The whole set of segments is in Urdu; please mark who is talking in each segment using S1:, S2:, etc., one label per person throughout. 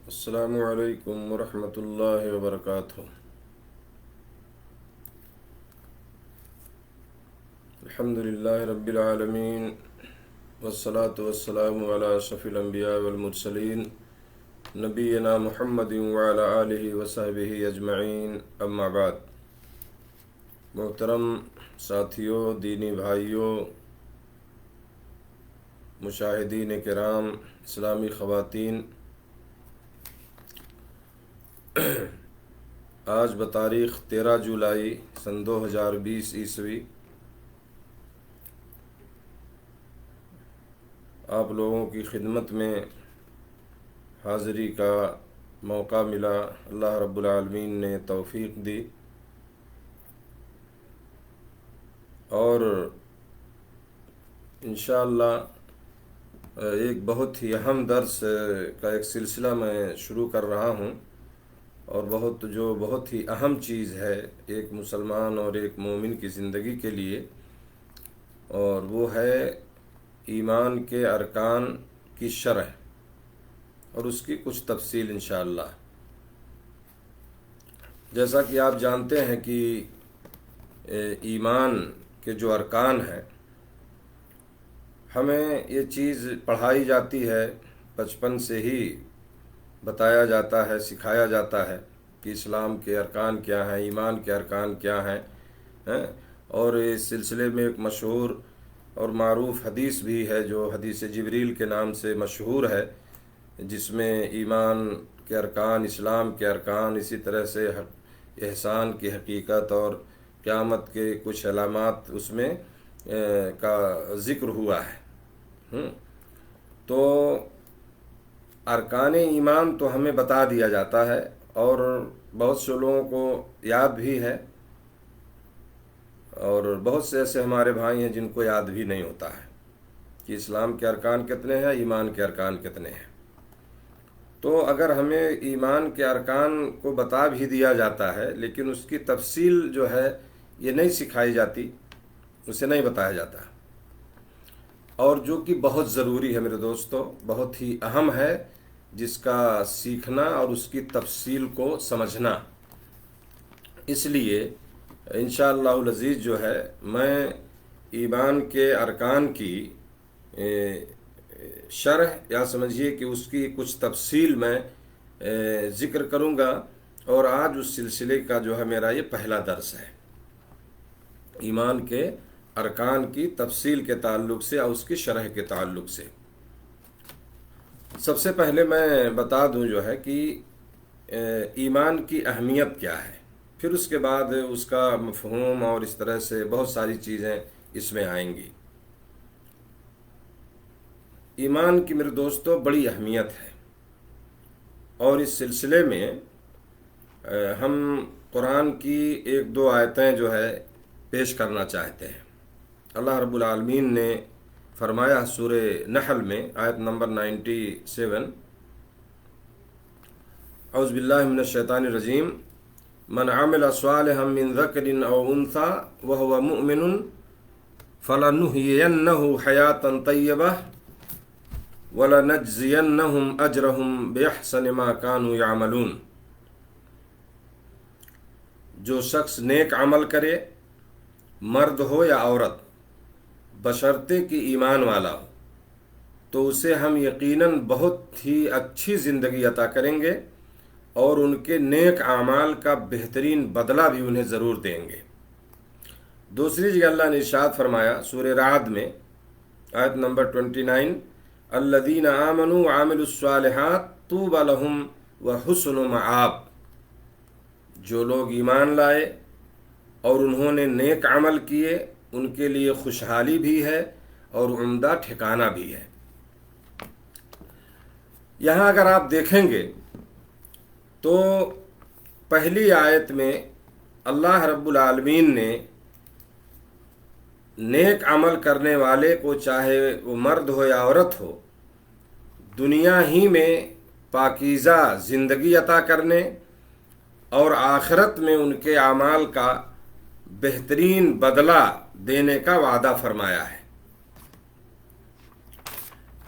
S1: السلام علیکم ورحمۃ اللہ وبرکاتہ۔ الحمد للہ رب العالمین والصلاة والسلام علی اشرف الانبیاء والمرسلین نبینا محمد وعلی آلہ وصحبہ اجمعین، اما بعد۔ محترم ساتھیوں، دینی بھائیوں، مشاہدین کرام، اسلامی خواتین، آج بتاریخ 13 جولائی سن 2020 عیسوی آپ لوگوں کی خدمت میں حاضری کا موقع ملا، اللہ رب العالمین نے توفیق دی، اور انشاءاللہ ایک بہت ہی اہم درس کا ایک سلسلہ میں شروع کر رہا ہوں، اور بہت ہی اہم چیز ہے ایک مسلمان اور ایک مومن کی زندگی کے لیے، اور وہ ہے ایمان کے ارکان کی شرح اور اس کی کچھ تفصیل انشاءاللہ۔ جیسا کہ آپ جانتے ہیں کہ ایمان کے جو ارکان ہیں، ہمیں یہ چیز پڑھائی جاتی ہے، بچپن سے ہی بتایا جاتا ہے، سکھایا جاتا ہے کہ اسلام کے ارکان کیا ہیں، ایمان کے ارکان کیا ہیں، اور اس سلسلے میں ایک مشہور اور معروف حدیث بھی ہے جو حدیث جبریل کے نام سے مشہور ہے، جس میں ایمان کے ارکان، اسلام کے ارکان، اسی طرح سے احسان کی حقیقت اور قیامت کے کچھ علامات اس میں کا ذکر ہوا ہے۔ تو ارکان ایمان تو ہمیں بتا دیا جاتا ہے، اور بہت سے لوگوں کو یاد بھی ہے، اور بہت سے ایسے ہمارے بھائی ہیں جن کو یاد بھی نہیں ہوتا ہے کہ اسلام کے ارکان کتنے ہیں، ایمان کے ارکان کتنے ہیں۔ تو اگر ہمیں ایمان کے ارکان کو بتا بھی دیا جاتا ہے، لیکن اس کی تفصیل جو ہے یہ نہیں سکھائی جاتی، اسے نہیں بتایا جاتا، اور جو کہ بہت ضروری ہے میرے دوستو، بہت ہی اہم ہے، جس کا سیکھنا اور اس کی تفصیل کو سمجھنا۔ اس لیے انشاءاللہ العزیز جو ہے میں ایمان کے ارکان کی شرح، یا سمجھیے کہ اس کی کچھ تفصیل میں ذکر کروں گا، اور آج اس سلسلے کا جو ہے میرا یہ پہلا درس ہے، ایمان کے ارکان کی تفصیل کے تعلق سے اور اس کی شرح کے تعلق سے۔ سب سے پہلے میں بتا دوں جو ہے کہ ایمان کی اہمیت کیا ہے، پھر اس کے بعد اس کا مفہوم اور اس طرح سے بہت ساری چیزیں اس میں آئیں گی۔ ایمان کی میرے دوستو بڑی اہمیت ہے، اور اس سلسلے میں ہم قرآن کی ایک دو آیتیں جو ہے پیش کرنا چاہتے ہیں۔ اللہ رب العالمین نے فرمایا سورہ نحل میں آیت نمبر 97، اعوذ باللہ من الشیطان الرجیم، من عمل صالحا من ذکر او انثی وهو مؤمن فلنحیینہ حیاتا طیبہ وَلَنَجْزِيَنَّهُمْ أَجْرَهُمْ بِأَحْسَنِ مَا كَانُوا يَعْمَلُونَ۔ جو شخص نیک عمل کرے، مرد ہو یا عورت، بشرطے کہ ایمان والا ہو، تو اسے ہم یقیناً بہت ہی اچھی زندگی عطا کریں گے، اور ان کے نیک اعمال کا بہترین بدلہ بھی انہیں ضرور دیں گے۔ دوسری جگہ اللہ نے ارشاد فرمایا سورہ رعد میں آیت نمبر 29، الذین آمنوا وعملوا الصالحات طوبی لہم وحسن مآب۔ جو لوگ ایمان لائے اور انہوں نے نیک عمل کیے، ان کے لیے خوشحالی بھی ہے اور عمدہ ٹھکانہ بھی ہے۔ یہاں اگر آپ دیکھیں گے تو پہلی آیت میں اللہ رب العالمین نے نیک عمل کرنے والے کو، چاہے وہ مرد ہو یا عورت ہو، دنیا ہی میں پاکیزہ زندگی عطا کرنے اور آخرت میں ان کے اعمال کا بہترین بدلہ دینے کا وعدہ فرمایا ہے۔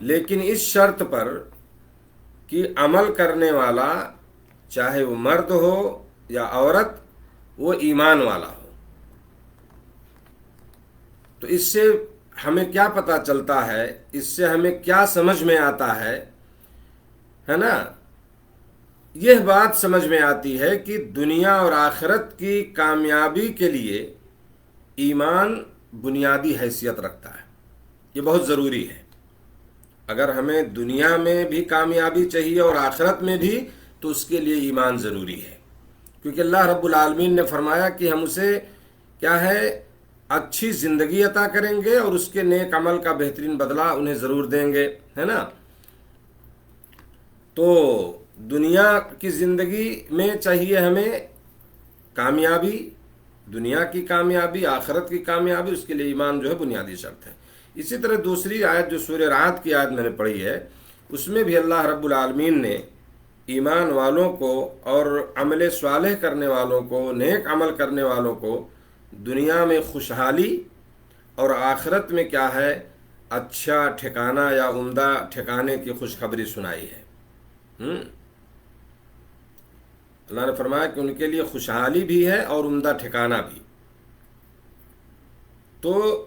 S1: لیکن اس شرط پر کہ عمل کرنے والا چاہے وہ مرد ہو یا عورت وہ ایمان والا ہو۔ تو اس سے ہمیں کیا پتہ چلتا ہے، اس سے ہمیں کیا سمجھ میں آتا ہے نا؟ یہ بات سمجھ میں آتی ہے کہ دنیا اور آخرت کی کامیابی کے لیے ایمان بنیادی حیثیت رکھتا ہے، یہ بہت ضروری ہے۔ اگر ہمیں دنیا میں بھی کامیابی چاہیے اور آخرت میں بھی تو اس کے لیے ایمان ضروری ہے، کیونکہ اللہ رب العالمین نے فرمایا کہ ہم اسے کیا ہے اچھی زندگی عطا کریں گے اور اس کے نیک عمل کا بہترین بدلہ انہیں ضرور دیں گے، ہے نا؟ تو دنیا کی زندگی میں چاہیے ہمیں کامیابی، دنیا کی کامیابی، آخرت کی کامیابی، اس کے لیے ایمان جو ہے بنیادی شرط ہے۔ اسی طرح دوسری آیت جو سورہ رعد کی آیت میں نے پڑھی ہے، اس میں بھی اللہ رب العالمین نے ایمان والوں کو اور عمل صالح کرنے والوں کو، نیک عمل کرنے والوں کو دنیا میں خوشحالی اور آخرت میں کیا ہے اچھا ٹھکانہ یا عمدہ ٹھکانے کی خوشخبری سنائی ہے۔ اللہ نے فرمایا کہ ان کے لیے خوشحالی بھی ہے اور عمدہ ٹھکانہ بھی۔ تو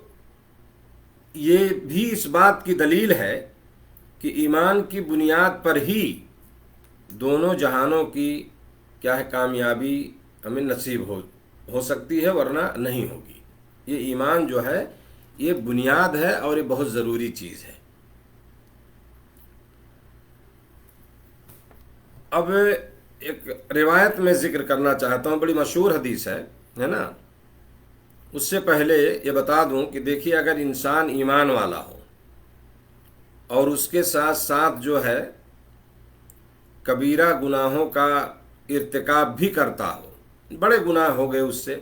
S1: یہ بھی اس بات کی دلیل ہے کہ ایمان کی بنیاد پر ہی دونوں جہانوں کی کیا ہے کامیابی ہمیں نصیب ہو سکتی ہے، ورنہ نہیں ہوگی۔ یہ ایمان جو ہے یہ بنیاد ہے اور یہ بہت ضروری چیز ہے۔ اب ایک روایت میں ذکر کرنا چاہتا ہوں، بڑی مشہور حدیث ہے نا؟ اس سے پہلے یہ بتا دوں کہ دیکھیے اگر انسان ایمان والا ہو اور اس کے ساتھ ساتھ جو ہے کبیرہ گناہوں کا ارتکاب بھی کرتا ہو، بڑے گناہ ہو گئے اس سے،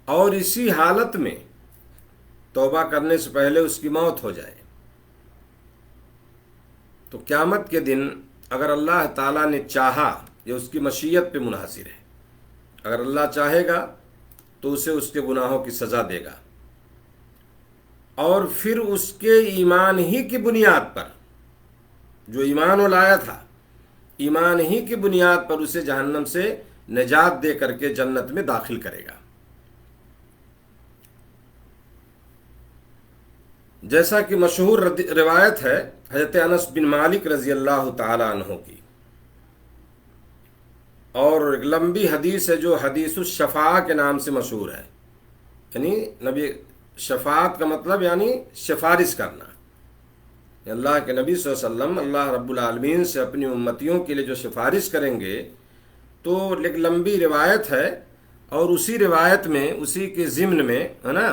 S1: اور اسی حالت میں توبہ کرنے سے پہلے اس کی موت ہو جائے، تو قیامت کے دن اگر اللہ تعالیٰ نے چاہا، یہ اس کی مشیت پہ منحصر ہے، اگر اللہ چاہے گا تو اسے اس کے گناہوں کی سزا دے گا، اور پھر اس کے ایمان ہی کی بنیاد پر، جو ایمان وہ لایا تھا، ایمان ہی کی بنیاد پر اسے جہنم سے نجات دے کر کے جنت میں داخل کرے گا۔ جیسا کہ مشہور روایت ہے حضرت انس بن مالک رضی اللہ تعالی عنہ کی، اور ایک لمبی حدیث ہے جو حدیث الشفاعہ کے نام سے مشہور ہے، یعنی نبی شفاعت کا مطلب یعنی سفارش کرنا، اللہ کے نبی صلی اللہ علیہ وسلم اللہ رب العالمین سے اپنی امتیوں کے لیے جو سفارش کریں گے، تو ایک لمبی روایت ہے، اور اسی روایت میں اسی کے ضمن میں ہے نا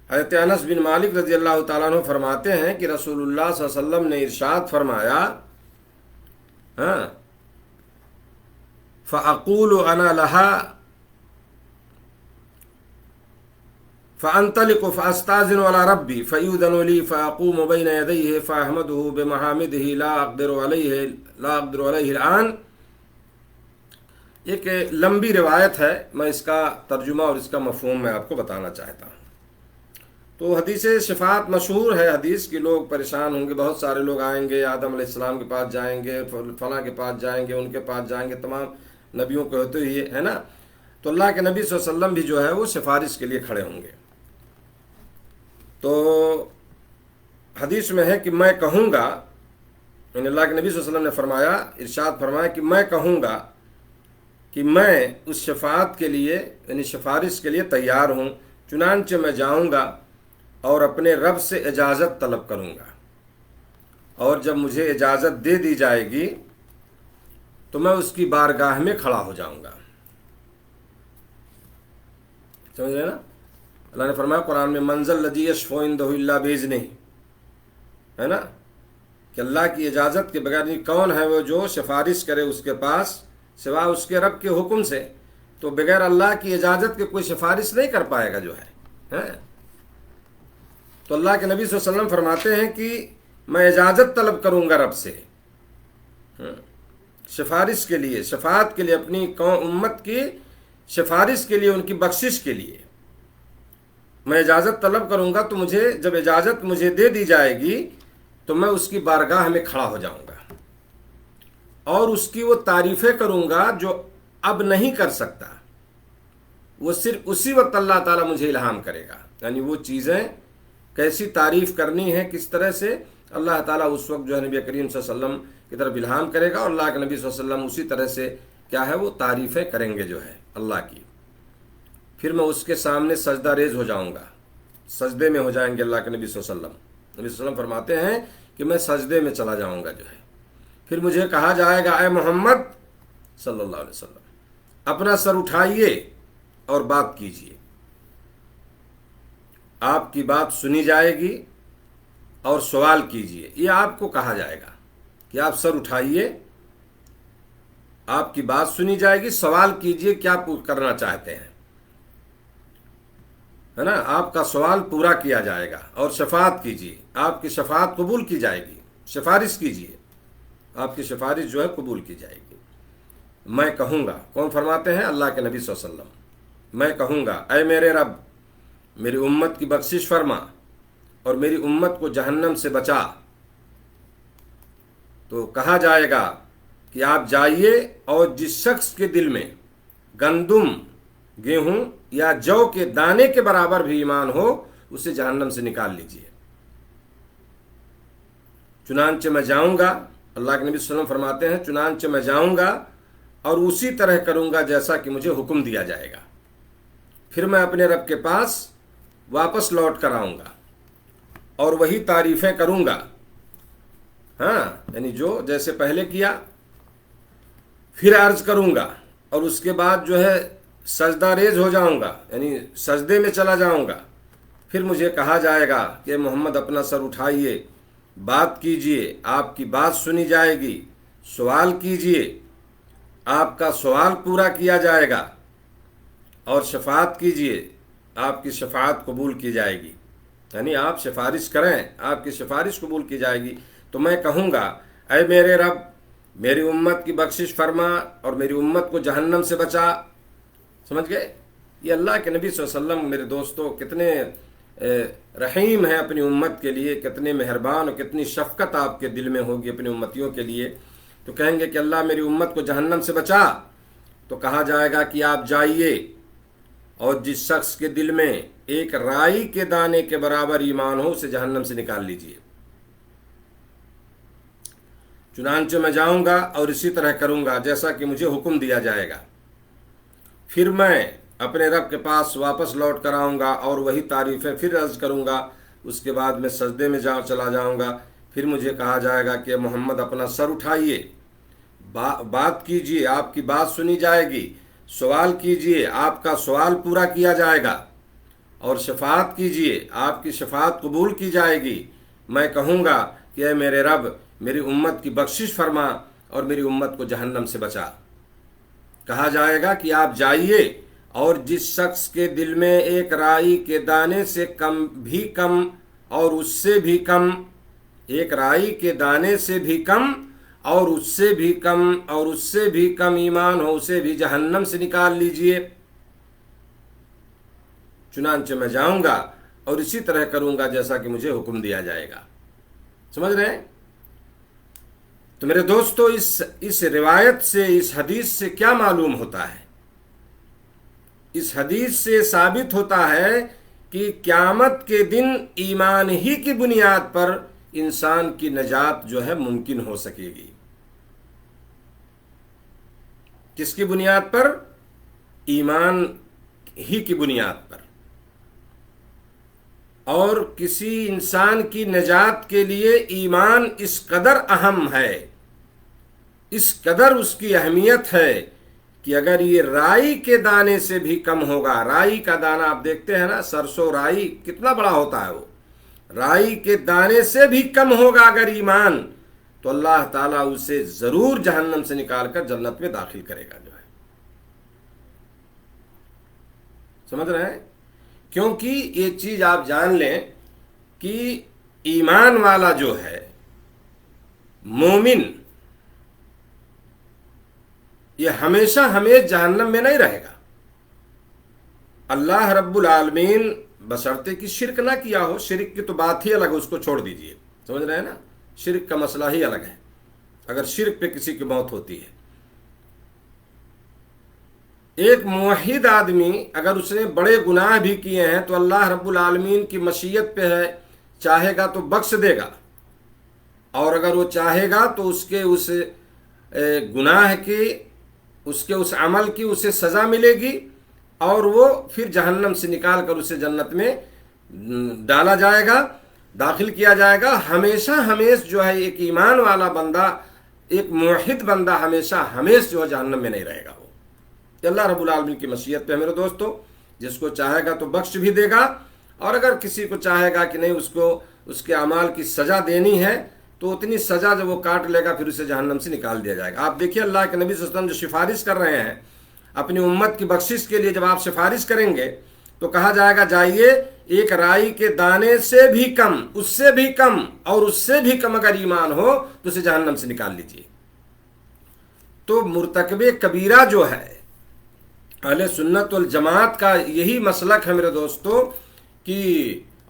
S1: حضرت انس بن مالک رضی اللہ تعالیٰ عنہ فرماتے ہیں کہ رسول اللہ صلی اللہ علیہ وسلم نے ارشاد فرمایا، فَأَقُولُ أَنَا لَهَا فَأَنْطَلِقُ فَأَسْتَأْذِنُ عَلَى رَبِّي فَيُؤْذَنُ لِي فَأَقُومُ بَيْنَ يَدَيْهِ فَأَحْمَدُهُ بِمَحَامِدِهِ لَا أَقْدِرُ عَلَيْهِ الْآنَ۔ ایک لمبی روایت ہے، میں اس کا ترجمہ اور اس کا مفہوم میں آپ کو بتانا چاہتا ہوں۔ تو حدیث شفاعت مشہور ہے، حدیث کے لوگ پریشان ہوں گے، بہت سارے لوگ آئیں گے، آدم علیہ السلام کے پاس جائیں گے، فلاں کے پاس جائیں گے، ان کے پاس جائیں گے، تمام نبیوں کے ہوتے ہوئے ہے نا؟ تو اللہ کے نبی صلی اللہ علیہ وسلم بھی جو ہے وہ سفارش کے لیے کھڑے ہوں گے۔ تو حدیث میں ہے کہ میں کہوں گا، یعنی اللہ کے نبی صلی اللہ علیہ وسلم نے فرمایا، ارشاد فرمایا کہ میں کہوں گا کہ میں اس شفاعت کے لیے یعنی سفارش کے لیے تیار ہوں، چنانچہ میں جاؤں گا اور اپنے رب سے اجازت طلب کروں گا، اور جب مجھے اجازت دے دی جائے گی تو میں اس کی بارگاہ میں کھڑا ہو جاؤں گا۔ سمجھ رہے نا؟ اللہ نے فرمایا قرآن میں منزل الذی یشفع عندہ الا باذنہ، ہے نا؟ کہ اللہ کی اجازت کے بغیر کون ہے وہ جو سفارش کرے اس کے پاس سوا اس کے رب کے حکم سے، تو بغیر اللہ کی اجازت کے کوئی سفارش نہیں کر پائے گا جو ہے۔ تو اللہ کے نبی صلی اللہ علیہ وسلم فرماتے ہیں کہ میں اجازت طلب کروں گا رب سے سفارش کے لیے، شفاعت کے لیے، اپنی قوم امت کی سفارش کے لیے، ان کی بخشش کے لیے میں اجازت طلب کروں گا، تو مجھے جب اجازت مجھے دے دی جائے گی تو میں اس کی بارگاہ میں کھڑا ہو جاؤں گا اور اس کی وہ تعریفیں کروں گا جو اب نہیں کر سکتا. وہ صرف اسی وقت اللہ تعالیٰ مجھے الہام کرے گا. یعنی وہ چیزیں کیسی تعریف کرنی ہے، کس طرح سے اللہ تعالیٰ اس وقت جو ہے نبی کریم صلی اللہ علیہ وسلم کی طرف الہام کرے گا، اور اللہ کے نبی صلی اللہ علیہ وسلم اسی طرح سے کیا ہے وہ تعریفیں کریں گے جو ہے اللہ کی. پھر میں اس کے سامنے سجدہ ریز ہو جاؤں گا، سجدے میں ہو جائیں گے اللہ کے نبی صلی اللہ علیہ وسلم. نبی صلی اللہ علیہ وسلم فرماتے ہیں کہ میں سجدے میں چلا جاؤں گا جو ہے. پھر مجھے کہا جائے گا اے محمد صلی اللہ علیہ وسلم اپنا سر اٹھائیے اور بات کیجیے. آپ کی بات سنی جائے گی اور سوال کیجیے. یہ آپ کو کہا جائے گا کہ آپ سر اٹھائیے، آپ کی بات سنی جائے گی، سوال کیجیے کیا کرنا چاہتے ہیں، ہے نا. آپ کا سوال پورا کیا جائے گا اور شفاعت کیجیے، آپ کی شفاعت قبول کی جائے گی. سفارش کیجیے، آپ کی سفارش جو ہے قبول کی جائے گی. میں کہوں گا، کون فرماتے ہیں؟ اللہ کے نبی صلی اللہ علیہ وسلم. میں کہوں گا اے میرے رب، میری امت کی بخشش فرما اور میری امت کو جہنم سے بچا. تو کہا جائے گا کہ آپ جائیے اور جس شخص کے دل میں گندم، گیہوں یا جو کے دانے کے برابر بھی ایمان ہو اسے جہنم سے نکال لیجیے. چنانچہ میں جاؤں گا، اللہ کے نبی صلی اللہ علیہ وسلم فرماتے ہیں، چنانچہ میں جاؤں گا اور اسی طرح کروں گا جیسا کہ مجھے حکم دیا جائے گا. پھر میں اپنے رب کے پاس واپس لوٹ کر آؤں گا اور وہی تعریفیں کروں گا، ہاں، یعنی جو جیسے پہلے کیا. پھر عرض کروں گا اور اس کے بعد جو ہے سجدہ ریز ہو جاؤں گا، یعنی سجدے میں چلا جاؤں گا. پھر مجھے کہا جائے گا کہ محمد اپنا سر اٹھائیے، بات کیجئے، آپ کی بات سنی جائے گی، سوال کیجئے، آپ کا سوال پورا کیا جائے گا، اور شفاعت کیجئے، آپ کی شفاعت قبول کی جائے گی. یعنی آپ سفارش کریں، آپ کی سفارش قبول کی جائے گی. تو میں کہوں گا اے میرے رب، میری امت کی بخشش فرما اور میری امت کو جہنم سے بچا. سمجھ گئے؟ یہ اللہ کے نبی صلی اللہ علیہ وسلم میرے دوستوں کتنے رحیم ہیں اپنی امت کے لیے، کتنے مہربان اور کتنی شفقت آپ کے دل میں ہوگی اپنی امتیوں کے لیے. تو کہیں گے کہ اللہ میری امت کو جہنم سے بچا. تو کہا جائے گا کہ آپ جائیے اور جس شخص کے دل میں ایک رائی کے دانے کے برابر ایمان ہو اسے جہنم سے نکال لیجیے. چنانچہ میں جاؤں گا اور اسی طرح کروں گا جیسا کہ مجھے حکم دیا جائے گا. پھر میں اپنے رب کے پاس واپس لوٹ کر آؤں گا اور وہی تعریفیں پھر عرض کروں گا. اس کے بعد میں سجدے میں چلا جاؤں گا. پھر مجھے کہا جائے گا کہ محمد اپنا سر اٹھائیے، بات کیجئے، آپ کی بات سنی جائے گی، سوال کیجئے، آپ کا سوال پورا کیا جائے گا، اور شفاعت کیجئے، آپ کی شفاعت قبول کی جائے گی. میں کہوں گا کہ اے میرے رب، میری امت کی بخشش فرما اور میری امت کو جہنم سے بچا. کہا جائے گا کہ آپ جائیے اور جس شخص کے دل میں ایک رائی کے دانے سے کم بھی کم اور اس سے بھی کم، ایک رائی کے دانے سے بھی کم اور اس سے بھی کم اور اس سے بھی کم ایمان ہو اسے بھی جہنم سے نکال لیجئے. چنانچہ میں جاؤں گا اور اسی طرح کروں گا جیسا کہ مجھے حکم دیا جائے گا. سمجھ رہے ہیں؟ تو میرے دوستو اس روایت سے، اس حدیث سے کیا معلوم ہوتا ہے؟ اس حدیث سے ثابت ہوتا ہے کہ قیامت کے دن ایمان ہی کی بنیاد پر انسان کی نجات جو ہے ممکن ہو سکے گی. کس کی بنیاد پر؟ ایمان ہی کی بنیاد پر. اور کسی انسان کی نجات کے لیے ایمان اس قدر اہم ہے، اس قدر اس کی اہمیت ہے کہ اگر یہ رائی کے دانے سے بھی کم ہوگا، رائی کا دانہ آپ دیکھتے ہیں نا، سرسوں رائی کتنا بڑا ہوتا ہے، وہ رائی کے دانے سے بھی کم ہوگا اگر ایمان، تو اللہ تعالیٰ اسے ضرور جہنم سے نکال کر جنت میں داخل کرے گا جو ہے. سمجھ رہے ہیں؟ کیونکہ یہ چیز آپ جان لیں کہ ایمان والا جو ہے، مومن، یہ ہمیشہ جہنم میں نہیں رہے گا. اللہ رب العالمین بشرطے کی شرک نہ کیا ہو، شرک کی تو بات ہی الگ، اس کو چھوڑ دیجئے. سمجھ رہے ہیں نا؟ شرک کا مسئلہ ہی الگ ہے، اگر شرک پہ کسی کی موت ہوتی ہے۔ ایک موحد آدمی اگر اس نے بڑے گناہ بھی کیے ہیں تو اللہ رب العالمین کی مشیت پہ ہے، چاہے گا تو بخش دے گا، اور اگر وہ چاہے گا تو اس کے اس گناہ کی، اس کے اس عمل کی اسے سزا ملے گی، اور وہ پھر جہنم سے نکال کر اسے جنت میں ڈالا جائے گا، داخل کیا جائے گا۔ ہمیشہ ہمیش جو ہے ایک ایمان والا بندہ، ایک موحد بندہ ہمیشہ ہمیش جو ہے جہنم میں نہیں رہے گا۔ وہ اللہ رب العالمین کی مشیت پہ میرے دوستو، جس کو چاہے گا تو بخش بھی دے گا، اور اگر کسی کو چاہے گا کہ نہیں اس کو اس کے اعمال کی سزا دینی ہے تو اتنی سزا جب وہ کاٹ لے گا پھر اسے جہنم سے نکال دیا جائے گا۔ آپ دیکھیے اللہ کے نبی صلی اللہ علیہ وسلم جو سفارش کر رہے ہیں اپنی امت کی بخشش کے لیے، جب آپ سفارش کریں گے تو کہا جائے گا جائیے ایک رائی کے دانے سے بھی کم، اس سے بھی کم اور اس سے بھی کم اگر ایمان ہو تو اسے جہنم سے نکال لیجیے۔ تو مرتکب کبیرہ جو ہے، اہل سنت والجماعت کا یہی مسلک ہے میرے دوستو، کہ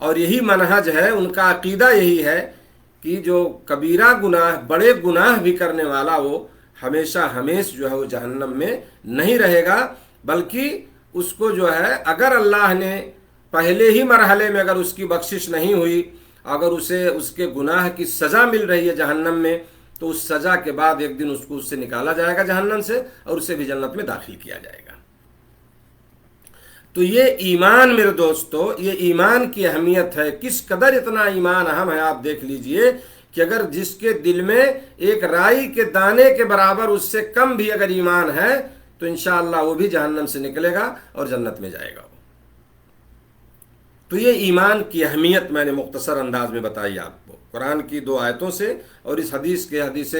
S1: اور یہی منہج ہے، ان کا عقیدہ یہی ہے کہ جو کبیرہ گناہ، بڑے گناہ بھی کرنے والا وہ ہمیشہ ہمیش جو ہے وہ جہنم میں نہیں رہے گا، بلکہ اس کو جو ہے اگر اللہ نے پہلے ہی مرحلے میں اگر اس کی بخشش نہیں ہوئی، اگر اسے اس کے گناہ کی سزا مل رہی ہے جہنم میں، تو اس سزا کے بعد ایک دن اس کو اس سے نکالا جائے گا جہنم سے، اور اسے بھی جنت میں داخل کیا جائے گا۔ تو یہ ایمان میرے دوستو، یہ ایمان کی اہمیت ہے، کس قدر اتنا ایمان اہم ہے۔ آپ دیکھ لیجئے کہ اگر جس کے دل میں ایک رائی کے دانے کے برابر اس سے کم بھی اگر ایمان ہے تو انشاءاللہ وہ بھی جہنم سے نکلے گا اور جنت میں جائے گا۔ تو یہ ایمان کی اہمیت میں نے مختصر انداز میں بتائی آپ کو قرآن کی 2 آیتوں سے، اور اس حدیث کے حدیث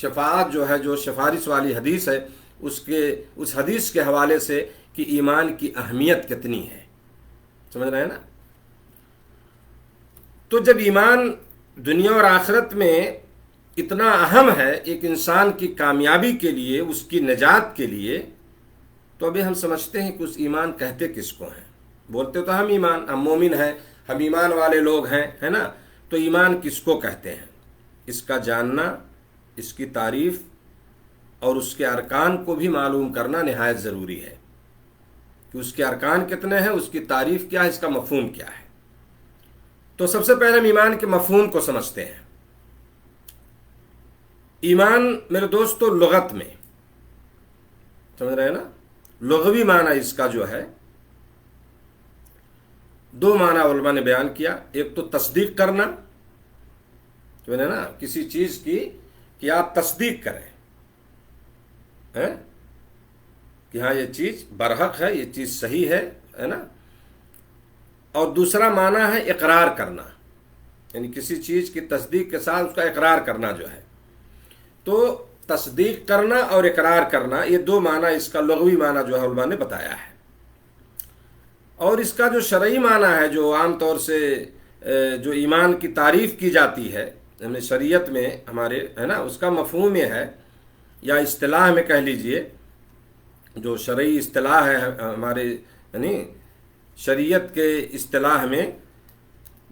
S1: شفاعت جو ہے، جو سفارش والی حدیث ہے، اس حدیث کے حوالے سے کہ ایمان کی اہمیت کتنی ہے، سمجھ رہے ہیں نا۔ تو جب ایمان دنیا اور آخرت میں اتنا اہم ہے ایک انسان کی کامیابی کے لیے، اس کی نجات کے لیے، تو ابھی ہم سمجھتے ہیں کہ اس ایمان کہتے کس کو ہیں؟ بولتے تو ہم ایمان، ہم مومن ہیں، ہم ایمان والے لوگ ہیں، ہے نا۔ تو ایمان کس کو کہتے ہیں؟ اس کا جاننا، اس کی تعریف اور اس کے ارکان کو بھی معلوم کرنا نہایت ضروری ہے، کہ اس کے ارکان کتنے ہیں، اس کی تعریف کیا ہے، اس کا مفہوم کیا ہے۔ تو سب سے پہلے ہم ایمان کے مفہوم کو سمجھتے ہیں۔ ایمان میرے دوستو لغت میں، سمجھ رہے ہیں نا، لغوی معنی اس کا جو ہے 2 معنی علماء نے بیان کیا۔ ایک تو تصدیق کرنا، جو ہے نا کسی چیز کی کہ آپ تصدیق کریں کہ ہاں یہ چیز برحق ہے، یہ چیز صحیح ہے نا۔ اور دوسرا معنی ہے اقرار کرنا، یعنی کسی چیز کی تصدیق کے ساتھ اس کا اقرار کرنا جو ہے۔ تو تصدیق کرنا اور اقرار کرنا، یہ 2 معنی اس کا لغوی معنی جو ہے علماء نے بتایا ہے۔ اور اس کا جو شرعی معنی ہے، جو عام طور سے جو ایمان کی تعریف کی جاتی ہے شریعت میں ہمارے، ہے نا، اس کا مفہوم یہ ہے، یا اصطلاح میں کہہ لیجئے، جو شرعی اصطلاح ہے ہمارے، یعنی شریعت کے اصطلاح میں،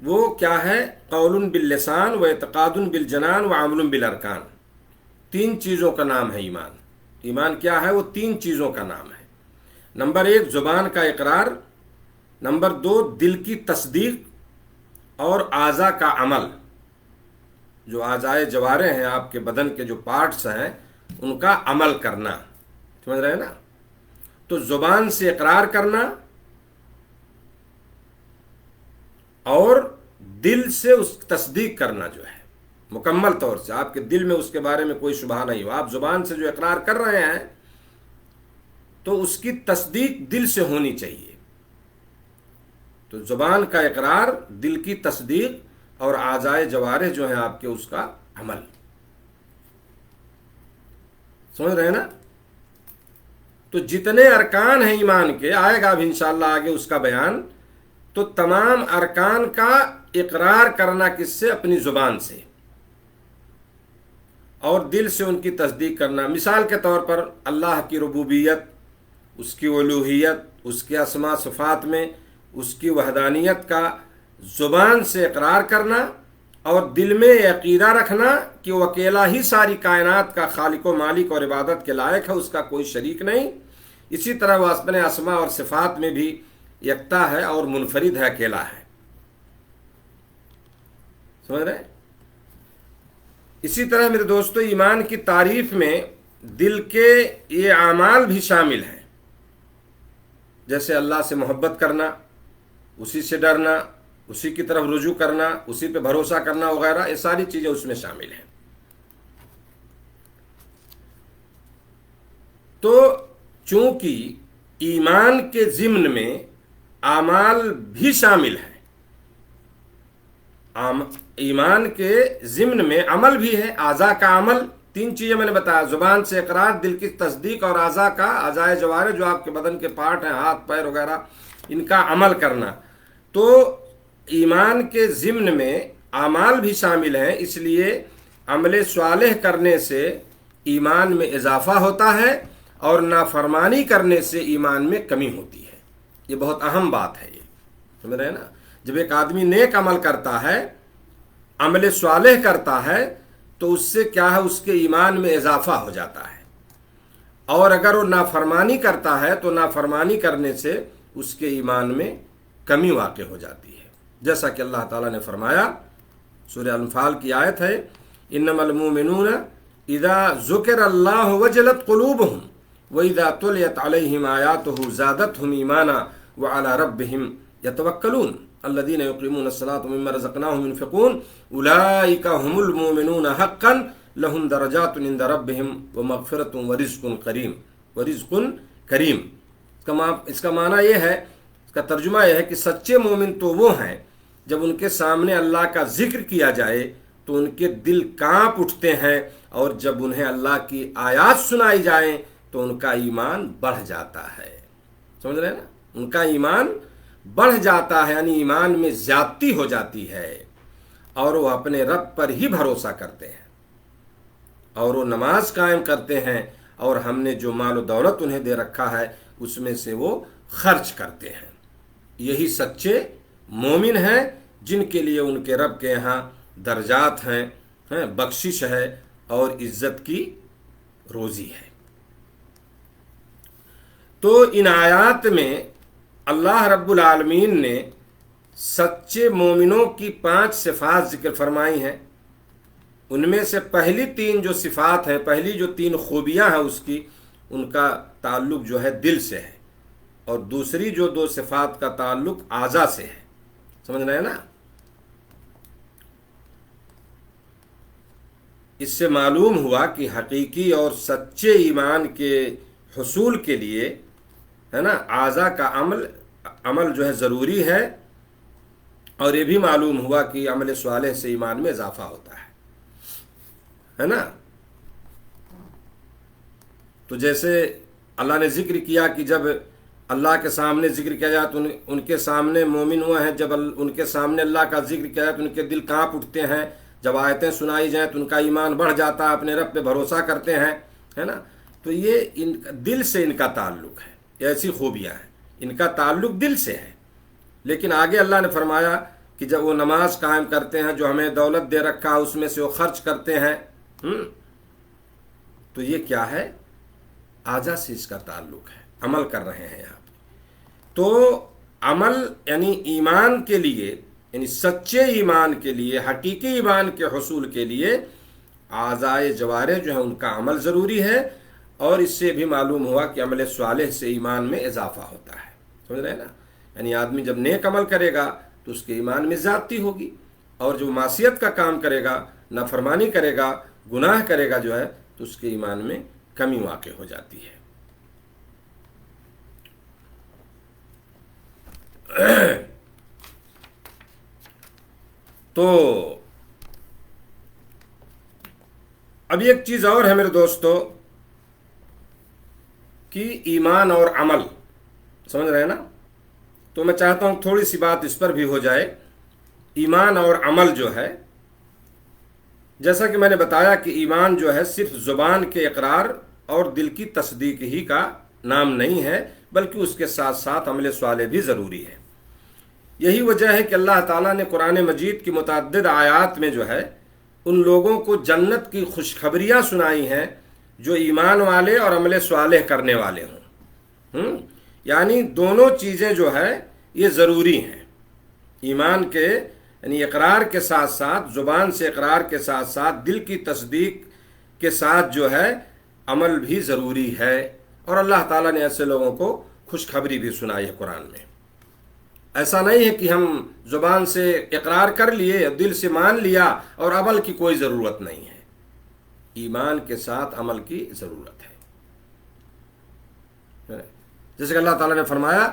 S1: وہ کیا ہے؟ قول باللسان و اعتقاد بالجنان و عمل بالارکان۔ 3 چیزوں کا نام ہے ایمان۔ ایمان کیا ہے؟ وہ 3 چیزوں کا نام ہے۔ نمبر 1 زبان کا اقرار، نمبر 2 دل کی تصدیق، اور اعضاء کا عمل، جو اعضائے جوارح ہیں، آپ کے بدن کے جو پارٹس ہیں، ان کا عمل کرنا، سمجھ رہے ہیں نا۔ تو زبان سے اقرار کرنا اور دل سے اس تصدیق کرنا جو ہے مکمل طور سے، آپ کے دل میں اس کے بارے میں کوئی شبہ نہیں ہو، آپ زبان سے جو اقرار کر رہے ہیں تو اس کی تصدیق دل سے ہونی چاہیے۔ تو زبان کا اقرار، دل کی تصدیق اور اعضائے جوارح جو ہیں آپ کے، اس کا عمل، سمجھ رہے ہیں نا۔ تو جتنے ارکان ہیں ایمان کے، آئے گا اب انشاءاللہ آگے اس کا بیان، تو تمام ارکان کا اقرار کرنا کس سے؟ اپنی زبان سے، اور دل سے ان کی تصدیق کرنا۔ مثال کے طور پر اللہ کی ربوبیت، اس کی الوہیت، اس کے اسماء صفات میں اس کی وحدانیت کا زبان سے اقرار کرنا، اور دل میں یہ عقیدہ رکھنا کہ وہ اکیلا ہی ساری کائنات کا خالق و مالک اور عبادت کے لائق ہے، اس کا کوئی شریک نہیں۔ اسی طرح وہ اپنے اسماء اور صفات میں بھی یکتا ہے اور منفرد ہے، اکیلا ہے۔ سمجھ رہے ہیں؟ اسی طرح میرے دوستو، ایمان کی تعریف میں دل کے یہ اعمال بھی شامل ہیں، جیسے اللہ سے محبت کرنا، اسی سے ڈرنا، اسی کی طرف رجوع کرنا، اسی پہ بھروسہ کرنا وغیرہ، یہ ساری چیزیں اس میں شامل ہیں۔ تو چونکہ ایمان کے ضمن میں اعمال بھی شامل ہیں، ایمان کے ضمن میں عمل بھی ہے، اعضاء کا عمل، تین چیزیں میں نے بتایا، زبان سے اقرار، دل کی تصدیق، اور اعضاء کا، اعضاء جوارح جو آپ کے بدن کے پارٹ ہیں، ہاتھ پیر وغیرہ، ان کا عمل کرنا۔ تو ایمان کے ضمن میں اعمال بھی شامل ہیں، اس لیے عمل صالح کرنے سے ایمان میں اضافہ ہوتا ہے اور نافرمانی کرنے سے ایمان میں کمی ہوتی ہے۔ یہ بہت اہم بات ہے، یہ سمجھ رہے ہیں نا؟ جب ایک آدمی نیک عمل کرتا ہے، عمل صالح کرتا ہے، تو اس سے کیا ہے، اس کے ایمان میں اضافہ ہو جاتا ہے، اور اگر وہ نافرمانی کرتا ہے تو نافرمانی کرنے سے اس کے ایمان میں کمی واقع ہو جاتی ہے، جیسا کہ اللہ تعالیٰ نے فرمایا، سورہ انفال کی آیت ہے، انما المؤمنون اذا ذکر اللہ وجلت قلوبہم واذا تلیت علیہم آیاتہ زادتہم ایمانا وعلی ربہم یتوکلون الذین یقیمون الصلاۃ ومما رزقناہم ينفقون اولئک هم المؤمنون حقا لهم درجات عند ربہم ومغفرۃ ورزق کریم۔ اس کا معنی یہ ہے، اس کا ترجمہ یہ ہے کہ سچے مومن تو وہ ہیں جب ان کے سامنے اللہ کا ذکر کیا جائے تو ان کے دل کانپ اٹھتے ہیں، اور جب انہیں اللہ کی آیات سنائی جائیں تو ان کا ایمان بڑھ جاتا ہے۔ سمجھ رہے ہیں نا؟ ان کا ایمان بڑھ جاتا ہے، یعنی ایمان میں زیادتی ہو جاتی ہے، اور وہ اپنے رب پر ہی بھروسہ کرتے ہیں، اور وہ نماز قائم کرتے ہیں، اور ہم نے جو مال و دولت انہیں دے رکھا ہے اس میں سے وہ خرچ کرتے ہیں۔ یہی سچے مومن ہیں جن کے لیے ان کے رب کے یہاں درجات ہیں، بخشش ہے اور عزت کی روزی ہے۔ تو ان آیات میں اللہ رب العالمین نے سچے مومنوں کی 5 صفات ذکر فرمائی ہیں۔ ان میں سے پہلی 3 جو صفات ہیں، پہلی جو 3 خوبیاں ہیں اس کی، ان کا تعلق جو ہے دل سے ہے، اور دوسری جو 2 صفات کا تعلق اعضاء سے ہے۔ سمجھ رہے ہیں نا؟ اس سے معلوم ہوا کہ حقیقی اور سچے ایمان کے حصول کے لیے، ہے نا، اعضاء کا عمل جو ہے ضروری ہے، اور یہ بھی معلوم ہوا کہ عمل صالح سے ایمان میں اضافہ ہوتا ہے نا؟ تو جیسے اللہ نے ذکر کیا کہ جب اللہ کے سامنے ذکر کیا جائے تو ان کے سامنے مومن ہوئے ہیں، جب ان کے سامنے اللہ کا ذکر کیا جائے تو ان کے دل کانپ اٹھتے ہیں، جب آیتیں سنائی جائیں تو ان کا ایمان بڑھ جاتا ہے، اپنے رب پہ بھروسہ کرتے ہیں، ہے نا؟ تو یہ دل سے ان کا تعلق ہے، ایسی خوبیاں ہیں، ان کا تعلق دل سے ہے۔ لیکن آگے اللہ نے فرمایا کہ جب وہ نماز قائم کرتے ہیں، جو ہمیں دولت دے رکھا اس میں سے وہ خرچ کرتے ہیں، تو یہ کیا ہے؟ اعضاء سے اس کا تعلق ہے، عمل کر رہے ہیں یہاں۔ تو عمل یعنی ایمان کے لیے، یعنی سچے ایمان کے لیے، حقیقی ایمان کے حصول کے لیے اعضاء جوارح جو ہیں ان کا عمل ضروری ہے، اور اس سے بھی معلوم ہوا کہ عمل صالح سے ایمان میں اضافہ ہوتا ہے۔ سمجھ رہے ہیں نا؟ یعنی آدمی جب نیک عمل کرے گا تو اس کے ایمان میں زیادتی ہوگی، اور جو معصیت کا کام کرے گا، نافرمانی کرے گا، گناہ کرے گا جو ہے، تو اس کے ایمان میں کمی واقع ہو جاتی ہے۔ تو اب ایک چیز اور ہے میرے دوستو کہ ایمان اور عمل، سمجھ رہے ہیں نا؟ تو میں چاہتا ہوں تھوڑی سی بات اس پر بھی ہو جائے۔ ایمان اور عمل جو ہے، جیسا کہ میں نے بتایا کہ ایمان جو ہے صرف زبان کے اقرار اور دل کی تصدیق ہی کا نام نہیں ہے، بلکہ اس کے ساتھ ساتھ عمل صالح بھی ضروری ہے۔ یہی وجہ ہے کہ اللہ تعالیٰ نے قرآن مجید کی متعدد آیات میں جو ہے ان لوگوں کو جنت کی خوشخبریاں سنائی ہیں جو ایمان والے اور عمل صالح کرنے والے ہوں۔ یعنی دونوں چیزیں جو ہے یہ ضروری ہیں، ایمان کے یعنی اقرار کے ساتھ ساتھ، زبان سے اقرار کے ساتھ ساتھ دل کی تصدیق کے ساتھ جو ہے عمل بھی ضروری ہے، اور اللہ تعالیٰ نے ایسے لوگوں کو خوشخبری بھی سنائی ہے قرآن میں۔ ایسا نہیں ہے کہ ہم زبان سے اقرار کر لیے، دل سے مان لیا اور عمل کی کوئی ضرورت نہیں ہے، ایمان کے ساتھ عمل کی ضرورت ہے۔ جیسے کہ اللہ تعالیٰ نے فرمایا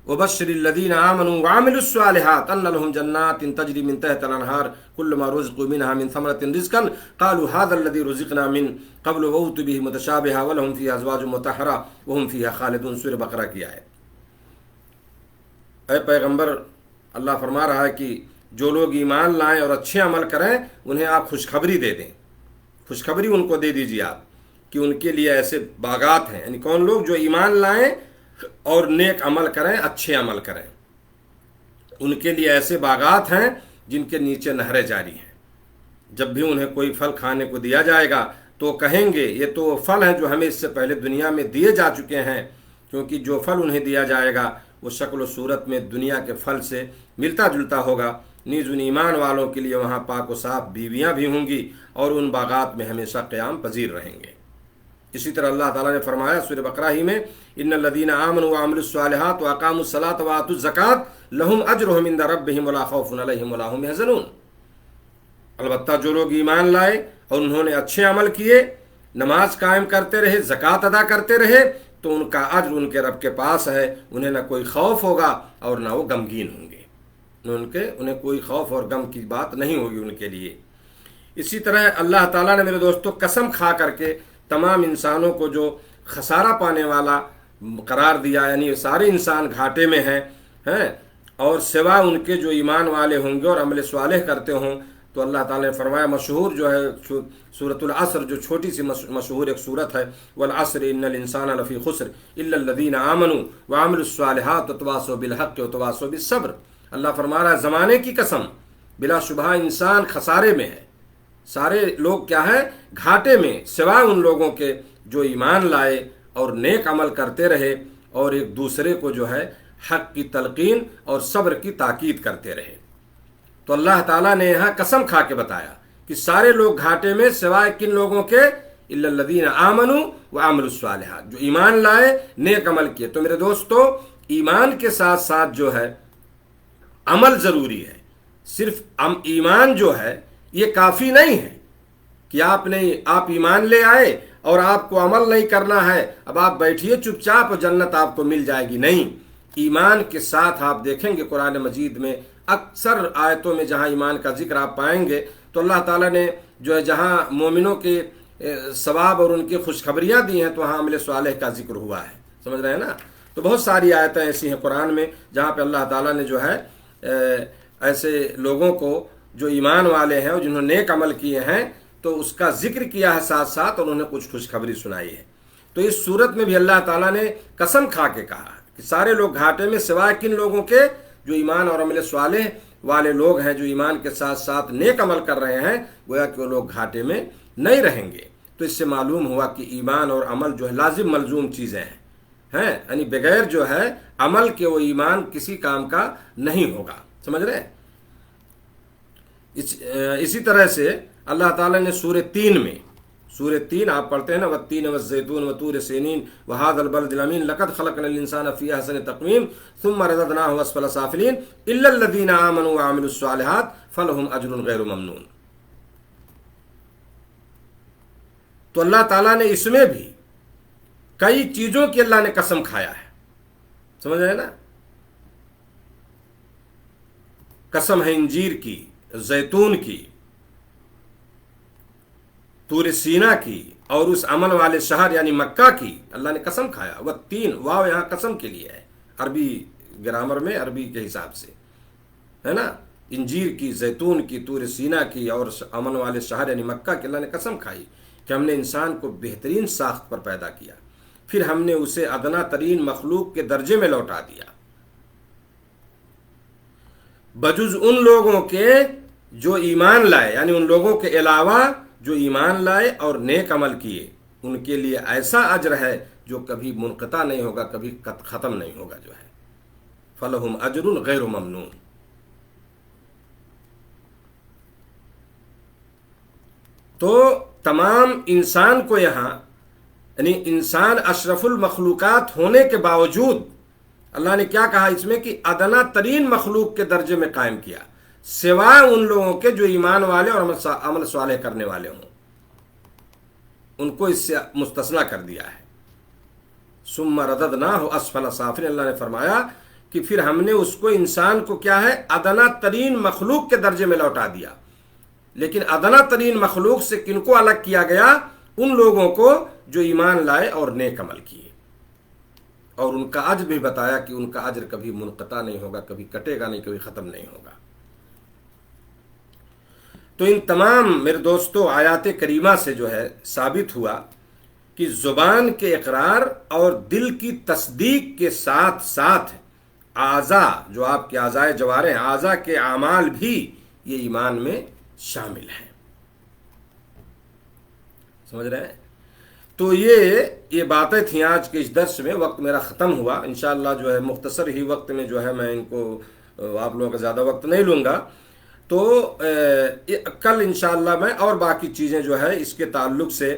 S1: وَبَشِّرِ الَّذِينَ آمَنُوا وَعَمِلُوا الصَّالِحَاتِ أَنَّ لَهُمْ جَنَّاتٍ تَجْرِي مِن تَحْتِهَا الْأَنْهَارُ كُلَّمَا رُزِقُوا مِنْهَا مِن ثَمَرَةٍ رِزْقًا قَالُوا هَذَا الَّذِي رُزِقْنَا مِن قَبْلُ وَأُوتُوا بِهِ مُتَشَابِهًا وَلَهُمْ فِيهَا أَزْوَاجٌ مُطَهَّرَةٌ وَهُمْ فِيهَا خَالِدُونَ۔ سورہ بقرہ کی آیت۔ اے پیغمبر، اللہ فرما رہا ہے کہ جو لوگ ایمان لائیں اور اچھے عمل کریں انہیں آپ خوشخبری دے دیں، خوشخبری ان کو دے دیجیے آپ کہ ان کے لیے ایسے باغات ہیں، یعنی کون لوگ جو ایمان لائیں اور نیک عمل کریں، اچھے عمل کریں، ان کے لیے ایسے باغات ہیں جن کے نیچے نہریں جاری ہیں۔ جب بھی انہیں کوئی پھل کھانے کو دیا جائے گا تو کہیں گے یہ تو پھل ہیں جو ہمیں اس سے پہلے دنیا میں دیے جا چکے ہیں، کیونکہ جو پھل انہیں دیا جائے گا وہ شکل و صورت میں دنیا کے پھل سے ملتا جلتا ہوگا۔ نیز ان ایمان والوں کے لیے وہاں پاک و صاف بیویاں بھی ہوں گی اور ان باغات میں ہمیشہ قیام پذیر رہیں گے۔ اسی طرح اللہ تعالیٰ نے فرمایا سورہ بقرہ ہی میں ان الذین آمنوا وعملوا الصالحات واقاموا الصلاۃ وآتوا الزکاۃ لہم اجرہم عند ربہم ولا خوف علیہم ولا ہم یحزنون۔ البتہ جو لوگ ایمان لائے اور انہوں نے اچھے عمل کیے، نماز قائم کرتے رہے، زکوٰۃ ادا کرتے رہے، تو ان کا اجر ان کے رب کے پاس ہے، انہیں نہ کوئی خوف ہوگا اور نہ وہ غمگین ہوں گے، انہیں کوئی خوف اور غم کی بات نہیں ہوگی ان کے لیے۔ اسی طرح اللہ تعالیٰ نے میرے دوستوں قسم کھا کر کے تمام انسانوں کو جو خسارہ پانے والا قرار دیا، یعنی سارے انسان گھاٹے میں ہیں اور سوا ان کے جو ایمان والے ہوں گے اور عمل صالح کرتے ہوں، تو اللہ تعالیٰ نے فرمایا مشہور جو ہے سورۃ العصر، جو چھوٹی سی مشہور ایک سورت ہے، والعصر ان الانسان لفی خسر الا الذین آمنوا وعملوا الصالحات وتواصوا بالحق وتواصوا بالصبر۔ اللہ فرما رہا ہے زمانے کی قسم، بلا شبہ انسان خسارے میں ہے، سارے لوگ کیا ہے گھاٹے میں، سوائے ان لوگوں کے جو ایمان لائے اور نیک عمل کرتے رہے اور ایک دوسرے کو جو ہے حق کی تلقین اور صبر کی تاکید کرتے رہے۔ تو اللہ تعالیٰ نے یہاں قسم کھا کے بتایا کہ سارے لوگ گھاٹے میں سوائے کن لوگوں کے، الا الذین آمنوا وعملوا الصالحات، جو ایمان لائے نیک عمل کیے۔ تو میرے دوستو ایمان کے ساتھ ساتھ جو ہے عمل ضروری ہے، صرف ایمان جو ہے یہ کافی نہیں ہے کہ آپ ایمان لے آئے اور آپ کو عمل نہیں کرنا ہے، اب آپ بیٹھیے چپ چاپ اور جنت آپ کو مل جائے گی، نہیں۔ ایمان کے ساتھ آپ دیکھیں گے قرآن مجید میں اکثر آیتوں میں جہاں ایمان کا ذکر آپ پائیں گے تو اللہ تعالیٰ نے جو ہے جہاں مومنوں کے ثواب اور ان کی خوشخبریاں دی ہیں تو وہاں عمل صالح کا ذکر ہوا ہے، سمجھ رہے ہیں نا۔ تو بہت ساری آیتیں ایسی ہیں قرآن میں جہاں پہ اللہ تعالیٰ نے جو ہے ایسے لوگوں کو جو ایمان والے ہیں اور جنہوں نے نیک عمل کیے ہیں تو اس کا ذکر کیا ہے ساتھ ساتھ، اور انہیں کچھ خوشخبری سنائی ہے۔ تو اس صورت میں بھی اللہ تعالیٰ نے قسم کھا کے کہا کہ سارے لوگ گھاٹے میں سوائے کن لوگوں کے، جو ایمان اور عمل صالح والے لوگ ہیں، جو ایمان کے ساتھ ساتھ نیک عمل کر رہے ہیں، گویا کہ وہ لوگ گھاٹے میں نہیں رہیں گے۔ تو اس سے معلوم ہوا کہ ایمان اور عمل جو ہے لازم ملزوم چیزیں ہیں، یعنی بغیر جو ہے عمل کے وہ ایمان کسی کام کا نہیں ہوگا، سمجھ رہے ہیں۔ اسی طرح سے اللہ تعالیٰ نے سورہ 3 میں، سورہ 3 آپ پڑھتے ہیں نا، والتین والزیتون وطور سینین وہذا البلد الامین لقد خلقنا الانسان فی احسن تقویم ثم رددناہ اسفل سافلین الا الذین آمنوا وعملوا الصالحات فلہم اجر غیر ممنون۔ تو اللہ تعالیٰ نے اس میں بھی کئی چیزوں کی اللہ نے قسم کھایا ہے، سمجھ رہے ہیں نا۔ قسم ہے انجیر کی، زیتون کی، طور سینا کی، اور اس عمل والے شہر یعنی مکہ کی اللہ نے قسم کھایا۔ وہ 3 واو یہاں قسم کے لیے ہے، عربی گرامر میں عربی کے حساب سے ہے نا۔ انجیر کی، زیتون کی، طور سینا کی اور عمل والے شہر یعنی مکہ کی اللہ نے قسم کھائی کہ ہم نے انسان کو بہترین ساخت پر پیدا کیا، پھر ہم نے اسے ادنا ترین مخلوق کے درجے میں لوٹا دیا۔ بجز ان لوگوں کے جو ایمان لائے، یعنی ان لوگوں کے علاوہ جو ایمان لائے اور نیک عمل کیے، ان کے لیے ایسا اجر ہے جو کبھی منقطع نہیں ہوگا، کبھی ختم نہیں ہوگا جو ہے، فلہم اجر غیر ممنون۔ تو تمام انسان کو یہاں، یعنی انسان اشرف المخلوقات ہونے کے باوجود اللہ نے کیا کہا اس میں، کہ ادنا ترین مخلوق کے درجے میں قائم کیا، سوائے ان لوگوں کے جو ایمان والے اور عمل صالح کرنے والے ہوں، ان کو اس سے مستثنیٰ کر دیا ہے۔ ثم رددناہ اسفل سافلین، اللہ نے فرمایا کہ پھر ہم نے اس کو، انسان کو کیا ہے، ادنا ترین مخلوق کے درجے میں لوٹا دیا۔ لیکن ادنا ترین مخلوق سے کن کو الگ کیا گیا؟ ان لوگوں کو جو ایمان لائے اور نیک عمل کیے، اور ان کا اجر بھی بتایا کہ ان کا اجر کبھی منقطع نہیں ہوگا، کبھی کٹے گا نہیں، کبھی ختم نہیں ہوگا۔ تو ان تمام میرے دوستو آیات کریمہ سے جو ہے ثابت ہوا کہ زبان کے اقرار اور دل کی تصدیق کے ساتھ ساتھ اعضاء، جو آپ کے اعضاء جوارح ہیں، اعضاء کے اعمال بھی یہ ایمان میں شامل ہیں۔ سمجھ رہے ہیں؟ تو یہ باتیں تھیں آج کے اس درس میں۔ وقت میرا ختم ہوا، انشاءاللہ جو ہے مختصر ہی وقت میں جو ہے میں ان کو، آپ لوگوں کا زیادہ وقت نہیں لوں گا، تو کل انشاءاللہ میں اور باقی چیزیں جو ہے اس کے تعلق سے،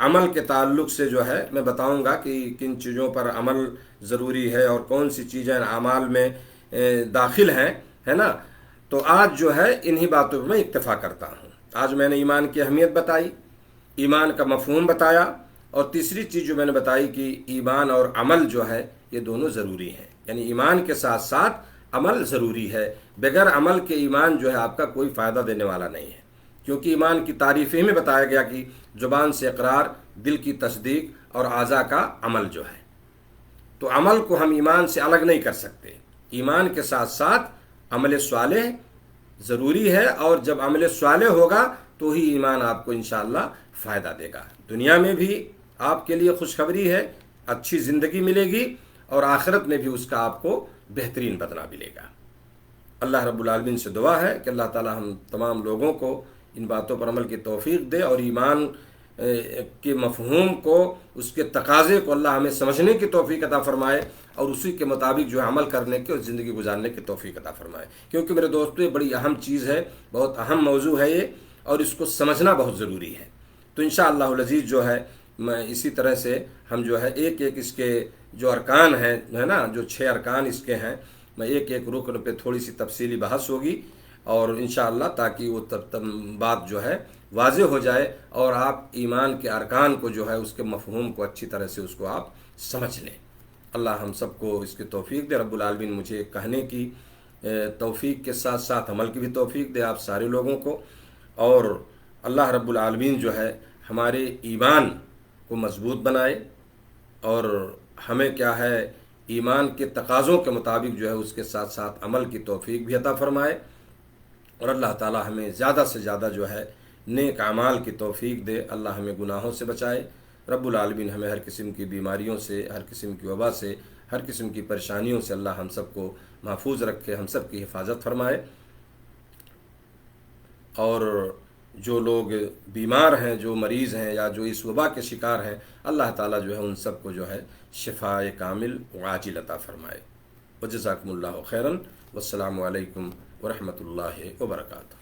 S1: عمل کے تعلق سے جو ہے میں بتاؤں گا کہ کن چیزوں پر عمل ضروری ہے اور کون سی چیزیں اعمال میں داخل ہیں، ہے نا۔ تو آج جو ہے انہی باتوں پہ میں اکتفا کرتا ہوں۔ آج میں نے ایمان کی اہمیت بتائی، ایمان کا مفہوم بتایا، اور تیسری چیز جو میں نے بتائی کہ ایمان اور عمل جو ہے یہ دونوں ضروری ہیں، یعنی ایمان کے ساتھ ساتھ عمل ضروری ہے۔ بغیر عمل کے ایمان جو ہے آپ کا کوئی فائدہ دینے والا نہیں ہے، کیونکہ ایمان کی تعریف ہی میں بتایا گیا کہ زبان سے اقرار، دل کی تصدیق اور اعضاء کا عمل جو ہے۔ تو عمل کو ہم ایمان سے الگ نہیں کر سکتے، ایمان کے ساتھ ساتھ عمل صالح ضروری ہے، اور جب عمل صالح ہوگا تو ہی ایمان آپ کو انشاءاللہ فائدہ دے گا۔ دنیا میں بھی آپ کے لیے خوشخبری ہے، اچھی زندگی ملے گی، اور آخرت میں بھی اس کا آپ کو بہترین بدلہ ملے گا۔ اللہ رب العالمین سے دعا ہے کہ اللہ تعالی ہم تمام لوگوں کو ان باتوں پر عمل کی توفیق دے، اور ایمان کے مفہوم کو، اس کے تقاضے کو اللہ ہمیں سمجھنے کی توفیق عطا فرمائے، اور اسی کے مطابق جو ہے عمل کرنے کی اور زندگی گزارنے کی توفیق عطا فرمائے۔ کیونکہ میرے دوستو یہ بڑی اہم چیز ہے، بہت اہم موضوع ہے یہ، اور اس کو سمجھنا بہت ضروری ہے۔ تو انشاءاللہ العزیز جو ہے میں اسی طرح سے ہم جو ہے ایک ایک اس کے جو ارکان ہیں، ہے نا، جو 6 ارکان اس کے ہیں، میں ایک ایک رکن پہ تھوڑی سی تفصیلی بحث ہوگی، اور انشاءاللہ تاکہ وہ بات جو ہے واضح ہو جائے، اور آپ ایمان کے ارکان کو جو ہے اس کے مفہوم کو اچھی طرح سے اس کو آپ سمجھ لیں۔ اللہ ہم سب کو اس کی توفیق دے، رب العالمین مجھے کہنے کی توفیق کے ساتھ ساتھ عمل کی بھی توفیق دے آپ سارے لوگوں کو، اور اللہ رب العالمین جو ہے ہمارے ایمان کو مضبوط بنائے، اور ہمیں کیا ہے ایمان کے تقاضوں کے مطابق جو ہے اس کے ساتھ ساتھ عمل کی توفیق بھی عطا فرمائے، اور اللہ تعالی ہمیں زیادہ سے زیادہ جو ہے نیک اعمال کی توفیق دے۔ اللہ ہمیں گناہوں سے بچائے، رب العالمین ہمیں ہر قسم کی بیماریوں سے، ہر قسم کی وبا سے، ہر قسم کی پریشانیوں سے اللہ ہم سب کو محفوظ رکھے، ہم سب کی حفاظت فرمائے، اور جو لوگ بیمار ہیں، جو مریض ہیں، یا جو اس وبا کے شکار ہیں، اللہ تعالیٰ جو ہے ان سب کو جو ہے شفاء کامل وعاجل عطا فرمائے۔ وجزاکم اللہ خیراً، والسلام علیکم ورحمۃ اللہ وبرکاتہ۔